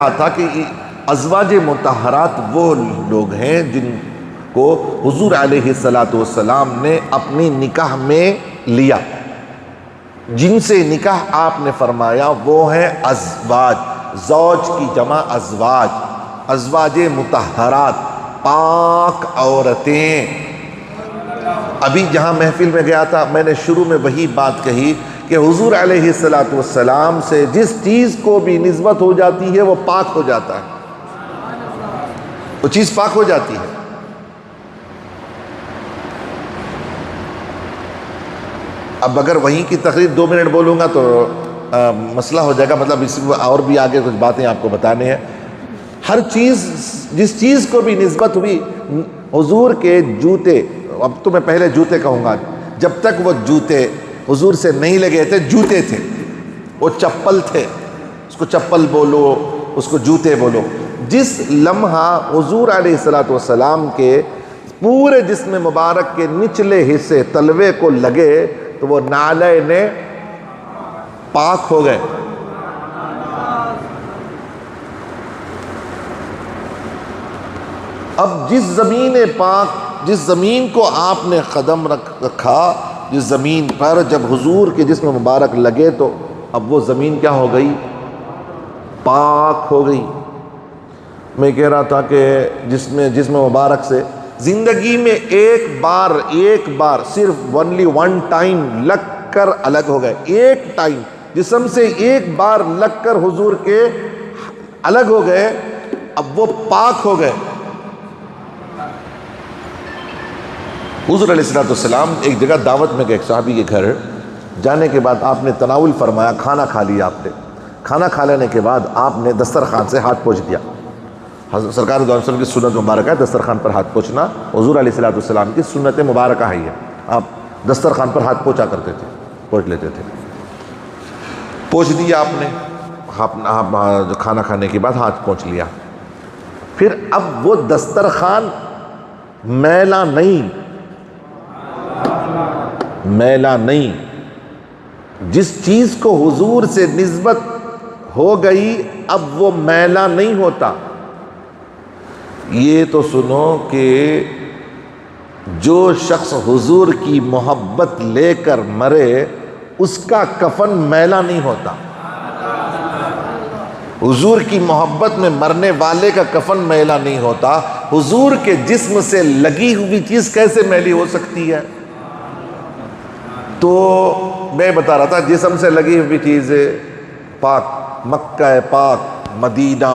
تھا کہ ازواج مطہرات وہ لوگ ہیں جن کو حضور علیہ السلام نے اپنی نکاح میں لیا، جن سے نکاح آپ نے فرمایا وہ ہیں ازواج، زوج کی جمع ازواج، ازواج مطہرات، پاک عورتیں۔ ابھی جہاں محفل میں گیا تھا میں نے شروع میں وہی بات کہی کہ حضور علیہ السلام سے جس چیز کو بھی نسبت ہو جاتی ہے وہ پاک ہو جاتا ہے، وہ چیز پاک ہو جاتی ہے۔ اب اگر وہیں کی تقریر 2 منٹ بولوں گا تو مسئلہ ہو جائے گا، مطلب اس اور بھی آگے کچھ باتیں آپ کو بتانے ہیں۔ ہر چیز، جس چیز کو بھی نسبت ہوئی، حضور کے جوتے، اب تو میں پہلے جوتے کہوں گا، جب تک وہ جوتے حضور سے نہیں لگے تھے جوتے تھے، وہ چپل تھے، اس کو چپل بولو، اس کو جوتے بولو۔ جس لمحہ حضور علیہ السلام کے پورے جسم مبارک کے نچلے حصے تلوے کو لگے تو وہ نعلین پاک ہو گئے۔ اب جس زمین پاک، جس زمین کو آپ نے قدم رکھا، جس زمین پر جب حضور کے جسم مبارک لگے تو اب وہ زمین کیا ہو گئی؟ پاک ہو گئی۔ میں کہہ رہا تھا کہ جسم مبارک سے زندگی میں ایک بار صرف only one time لگ کر الگ ہو گئے، ایک ٹائم جسم سے ایک بار لگ کر حضور کے الگ ہو گئے، اب وہ پاک ہو گئے۔ حضور علیہ السلام ایک جگہ دعوت میں گئے، ایک صحابی کے گھر جانے کے بعد آپ نے تناول فرمایا، کھانا کھا لیا آپ نے، کھانا کھا لینے کے بعد آپ نے دسترخوان سے ہاتھ پوچھ دیا۔ حضرت سرکار دو عالم وسلم کی سنت مبارکہ ہے دسترخوان پر ہاتھ پوچھنا، حضور علیہ السلام کی سنت مبارکہ ہے یہ، آپ دسترخوان پر ہاتھ پوچھا کرتے تھے، پوچھ لیتے تھے۔ پوچھ دیا آپ نے، آپ کھانا کھانے کے بعد ہاتھ پوچھ لیا، پھر اب وہ دسترخوان میلا نہیں، جس چیز کو حضور سے نسبت ہو گئی اب وہ میلا نہیں ہوتا۔ یہ تو سنو کہ جو شخص حضور کی محبت لے کر مرے اس کا کفن میلا نہیں ہوتا۔ حضور کی محبت میں مرنے والے کا کفن میلا نہیں ہوتا۔ حضور کے جسم سے لگی ہوئی چیز کیسے میلی ہو سکتی ہے؟ تو میں بتا رہا تھا جسم سے لگی ہوئی چیز پاک، مکہ پاک، مدینہ